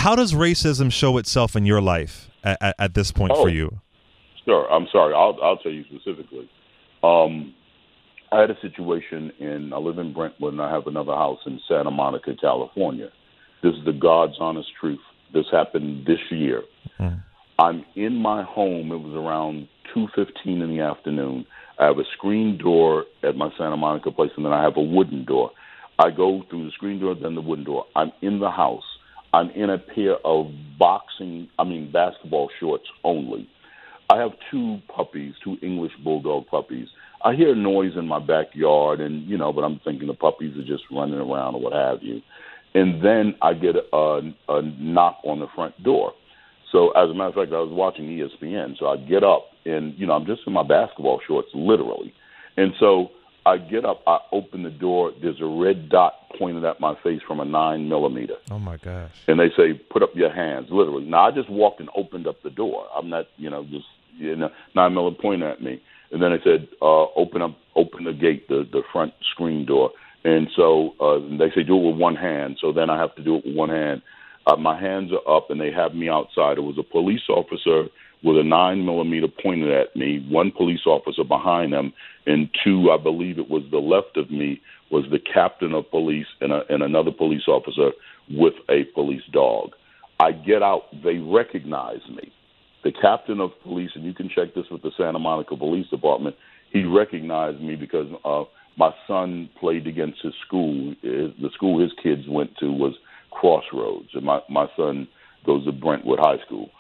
how does racism show itself in your life at this point for you? Sure. I'm sorry. I'll tell you specifically. I had a situation I live in Brentwood, and I have another house in Santa Monica, California. This is the God's honest truth. This happened this year. Mm. I'm in my home. It was around 2:15 in the afternoon. I have a screen door at my Santa Monica place, and then I have a wooden door. I go through the screen door, then the wooden door. I'm in the house. I'm in a pair of basketball shorts only. I have two English bulldog puppies. I hear noise in my backyard, and but I'm thinking the puppies are just running around or what have you. And then I get a knock on the front door. So as a matter of fact, I was watching ESPN, so I get up, and I'm just in my basketball shorts, literally. And so I get up, I open the door. There's a red dot pointed at my face from a 9mm. Oh my gosh! And they say, "Put up your hands," literally. Now I just walked and opened up the door. I'm not, just 9mm pointing at me. And then they said, "Open the gate, the front screen door." And so they say, "Do it with one hand." So then I have to do it with one hand. My hands are up, and they have me outside. It was a police officer with a 9mm pointed at me, one police officer behind them, and two, I believe it was the left of me, was the captain of police and another police officer with a police dog. I get out. They recognize me. The captain of police, and you can check this with the Santa Monica Police Department, he recognized me because my son played against his school. The school his kids went to was Crossroads, and my son goes to Brentwood High School.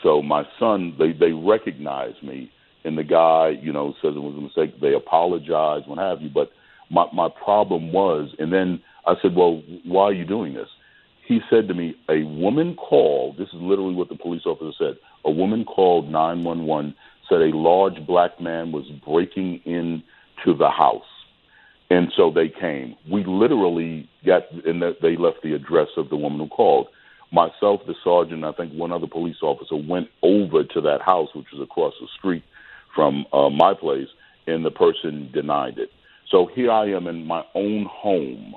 So my son, they recognized me, and the guy, says it was a mistake. They apologized, what have you. But my problem was, and then I said, "Well, why are you doing this?" He said to me, "A woman called," this is literally what the police officer said, "a woman called 911, said a large black man was breaking into the house." And so they came. We literally they left the address of the woman who called. Myself, the sergeant, I think one other police officer went over to that house, which was across the street from my place, and the person denied it. So here I am in my own home,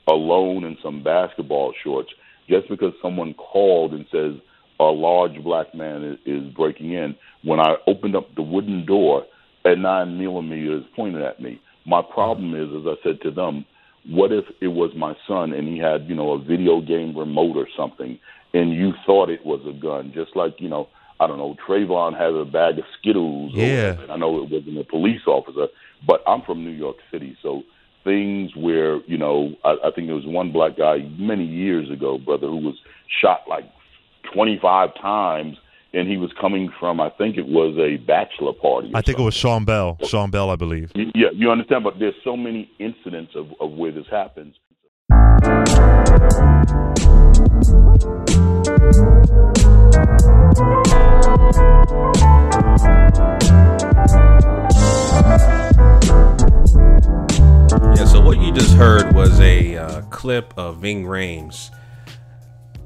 alone in some basketball shorts, just because someone called and says a large black man is breaking in. When I opened up the wooden door, a 9mm pointed at me. My problem is, as I said to them, what if it was my son and he had, a video game remote or something, and you thought it was a gun, just like, I don't know, Trayvon has a bag of Skittles. Yeah. I know it wasn't a police officer, but I'm from New York City, so things where, I think there was one black guy many years ago, brother, who was shot like 25 times, and he was coming from, I think it was a bachelor party. I think it was Sean Bell. Sean Bell, I believe. Yeah, you understand, but there's so many incidents of where this happens. Yeah, so what you just heard was a clip of Ving Rhames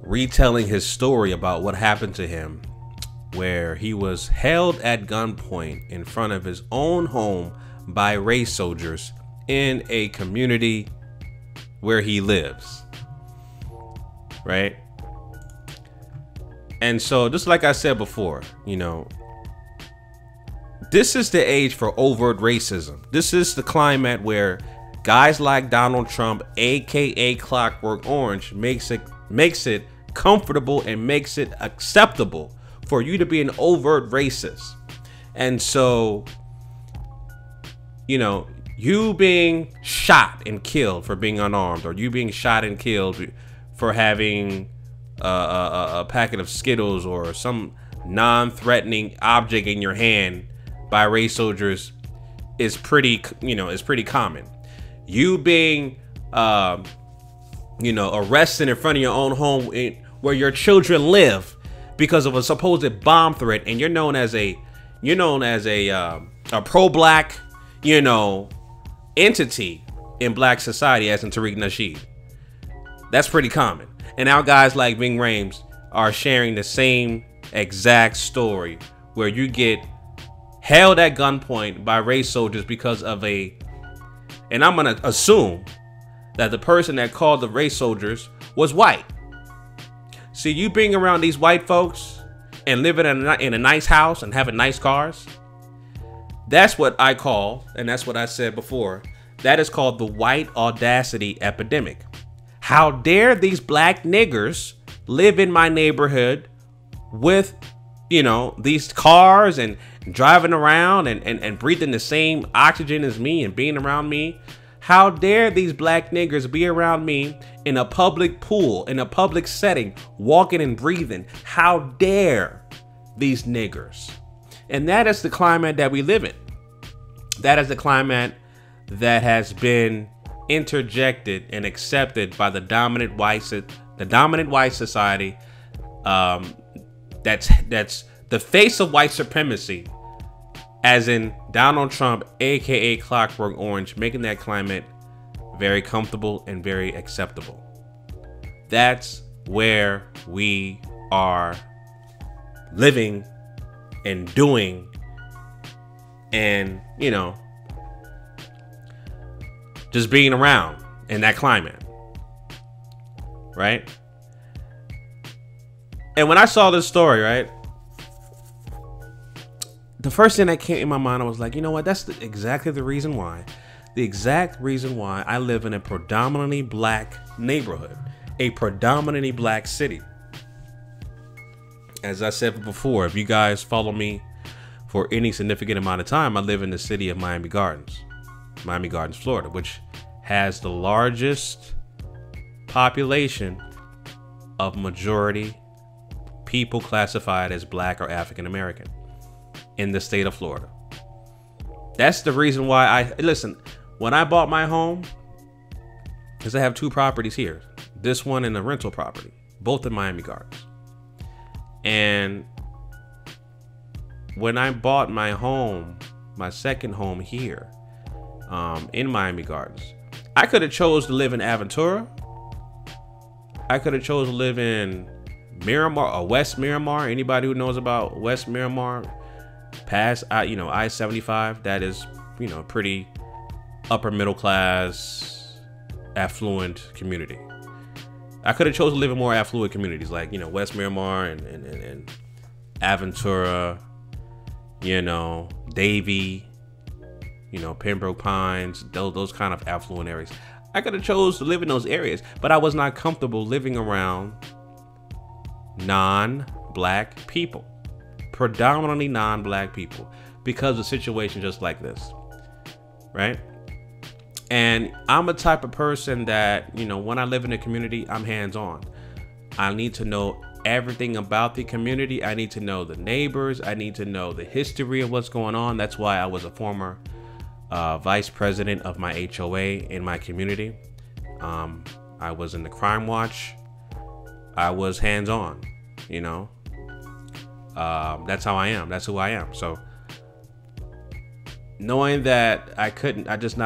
retelling his story about what happened to him, where he was held at gunpoint in front of his own home by race soldiers in a community where he lives, right? And so, just like I said before, this is the age for overt racism. This is the climate where guys like Donald Trump, aka Clockwork Orange, makes it comfortable and makes it acceptable for you to be an overt racist. And so, you being shot and killed for being unarmed, or you being shot and killed for having a packet of Skittles or some non-threatening object in your hand by race soldiers is pretty common. You being, arrested in front of your own home where your children live because of a supposed bomb threat, and you're known as a pro-black, entity in black society, as in Tariq Nasheed. That's pretty common. And now guys like Ving Rhames are sharing the same exact story, where you get held at gunpoint by race soldiers because of and I'm gonna assume that the person that called the race soldiers was white. See, you being around these white folks and living in a nice house and having nice cars, that's what I call, and that's what I said before, that is called the white audacity epidemic. How dare these black niggers live in my neighborhood with, you know, these cars and driving around and breathing the same oxygen as me and being around me? How dare these black niggers be around me in a public pool, in a public setting, walking and breathing? How dare these niggers? And that is the climate that we live in. That is the climate that has been interjected and accepted by the dominant white society. That's the face of white supremacy, as in Donald Trump, aka Clockwork Orange, making that climate very comfortable and very acceptable. That's where we are living and doing, and, you know, just being around in that climate, right? And when I saw this story, right, the first thing that came in my mind, I was like, you know what? That's exactly the reason why. The exact reason why I live in a predominantly black neighborhood, a predominantly black city. As I said before, if you guys follow me for any significant amount of time, I live in the city of Miami Gardens, Florida, which has the largest population of majority people classified as black or African American in the state of Florida. That's the reason why listen, when I bought my home, because I have two properties here, this one and a rental property, both in Miami Gardens. And when I bought my home, my second home here, in Miami Gardens, I could have chose to live in Aventura. I could have chose to live in Miramar or West Miramar. Anybody who knows about West Miramar, past I-75, that is, pretty upper middle class, affluent community. I could have chosen to live in more affluent communities like, West Miramar and Aventura, Davie, Pembroke Pines, those kind of affluent areas. I could have chose to live in those areas, but I was not comfortable living around non-black people, predominantly non-black people, because of situations just like this, right? And I'm a type of person that, when I live in a community, I'm hands-on. I need to know everything about the community. I need to know the neighbors. I need to know the history of what's going on. That's why I was a former vice president of my HOA in my community. I was in the Crime Watch. I was hands-on, that's how I am. That's who I am. So knowing that I just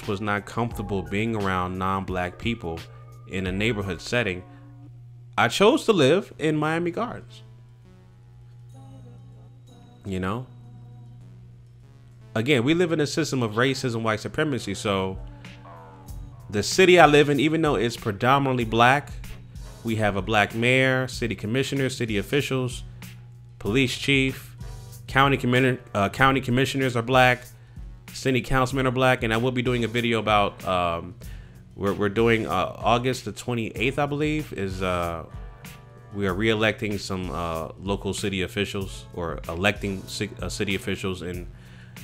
was not comfortable being around non-black people in a neighborhood setting, I chose to live in Miami Gardens. Again, we live in a system of racism, white supremacy. So the city I live in, even though it's predominantly black, we have a black mayor, city commissioners, city officials, police chief, county commissioners are black, city councilmen are black, and I will be doing a video about we're doing August the 28th, I believe, is we are re-electing some local city officials, or electing city officials in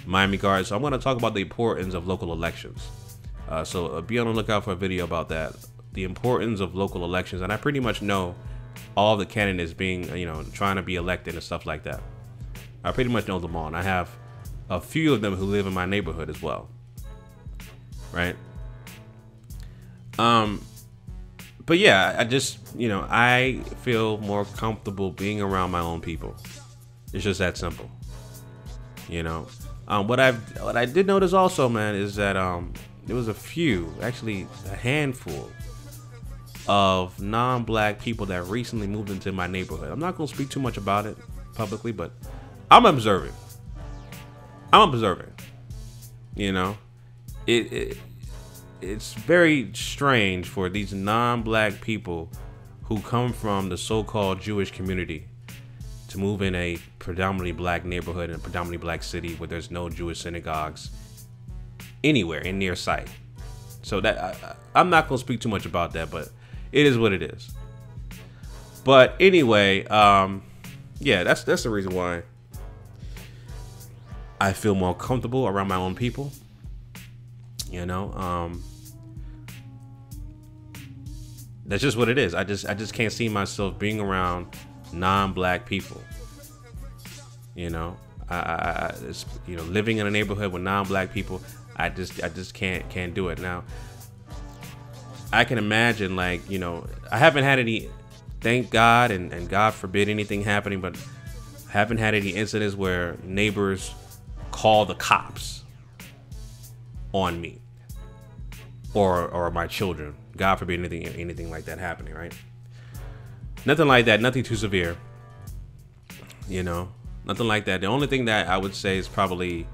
Miami Gardens. So I'm going to talk about the importance of local elections. So be on the lookout for a video about that, the importance of local elections. And I pretty much know all the candidates being, trying to be elected and stuff like that. I pretty much know them all, and I have a few of them who live in my neighborhood as well, right? But yeah, I just, I feel more comfortable being around my own people. It's just that simple, What I did notice also, man, is that there was a handful of non-black people that recently moved into my neighborhood. I'm not going to speak too much about it publicly, but I'm observing. It's very strange for these non-black people who come from the so-called Jewish community to move in a predominantly black neighborhood in a predominantly black city where there's no Jewish synagogues anywhere in near sight. So that I'm not gonna speak too much about that, but it is what it is. But anyway, yeah, that's the reason why I feel more comfortable around my own people. You know, that's just what it is. I just can't see myself being around non-black people. You know, it's, you know, living in a neighborhood with non-black people, I just can't do it. Now, I can imagine, like, you know, I haven't had any, thank God, and God forbid anything happening, but haven't had any incidents where neighbors call the cops on me or my children. God forbid anything like that happening, right? Nothing like that, nothing too severe. You know, nothing like that. The only thing that I would say is probably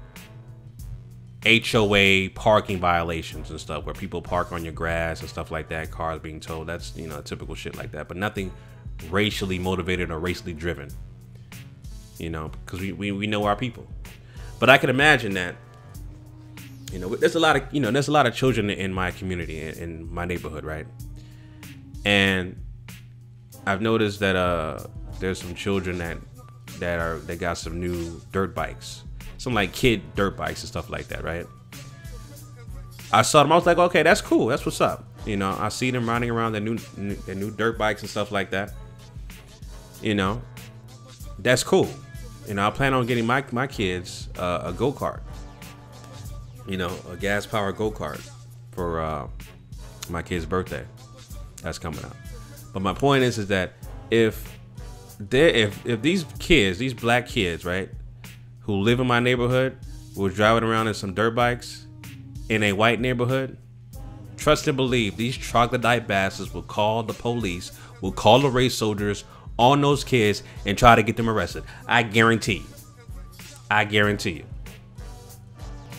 HOA parking violations and stuff, where people park on your grass and stuff like that, cars being towed. That's, you know, typical shit like that, but nothing racially motivated or racially driven, you know, because we know our people. But I can imagine that, you know, there's a lot of children in my community, in my neighborhood, right? And I've noticed that there's some children that got some new dirt bikes, some like kid dirt bikes and stuff like that, right? I saw them, I was like, okay, that's cool, that's what's up. You know, I see them riding around their new dirt bikes and stuff like that. You know, that's cool. You know, I plan on getting my kids a go-kart. You know, a gas-powered go-kart for my kid's birthday. That's coming up. But my point is that if these kids, these black kids, right, who live in my neighborhood, were driving around in some dirt bikes in a white neighborhood, trust and believe these troglodyte bastards will call the police, will call the race soldiers on those kids and try to get them arrested. I guarantee you. I guarantee you.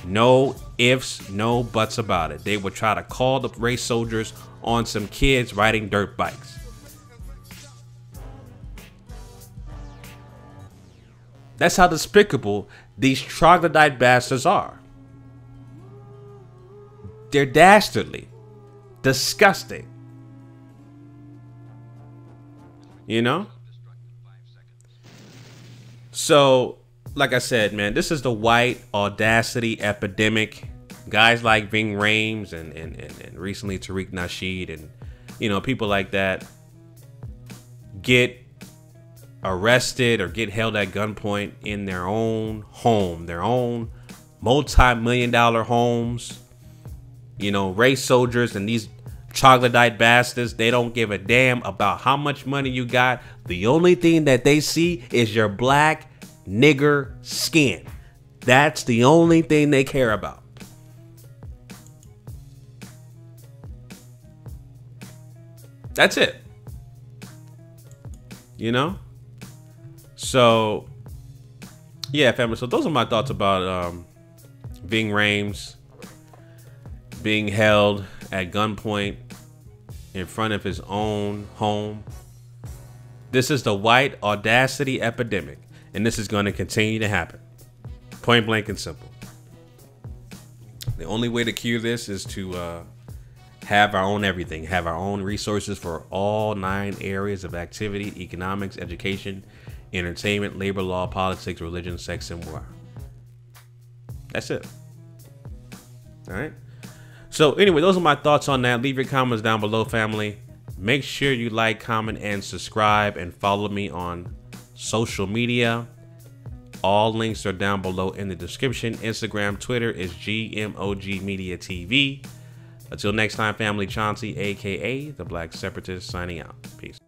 No ifs, no buts about it. They would try to call the race soldiers on some kids riding dirt bikes. That's how despicable these troglodyte bastards are. They're dastardly, disgusting. You know? So, like I said, man, this is the white audacity epidemic. Guys like Ving Rhames and recently Tariq Nasheed and, you know, people like that get arrested or get held at gunpoint in their own home, their own multi-million-dollar homes. You know, race soldiers and these troglodyte bastards, they don't give a damn about how much money you got. The only thing that they see is your black nigger skin. That's the only thing they care about. That's it. You know? So, yeah, family. So those are my thoughts about Ving Rhames being held at gunpoint in front of his own home. This is the white audacity epidemic, and this is going to continue to happen. Point blank and simple. The only way to cure this is to have our own everything, have our own resources for all 9 areas of activity: economics, education, entertainment, labor law, politics, religion, sex, and war. That's it. All right. So anyway, those are my thoughts on that. Leave your comments down below, family. Make sure you like, comment, and subscribe, and follow me on social media. All links are down below in the description. Instagram, Twitter is GMOGMediaTV. Until next time, family, Chauncey, aka the Black Separatist, signing out. Peace.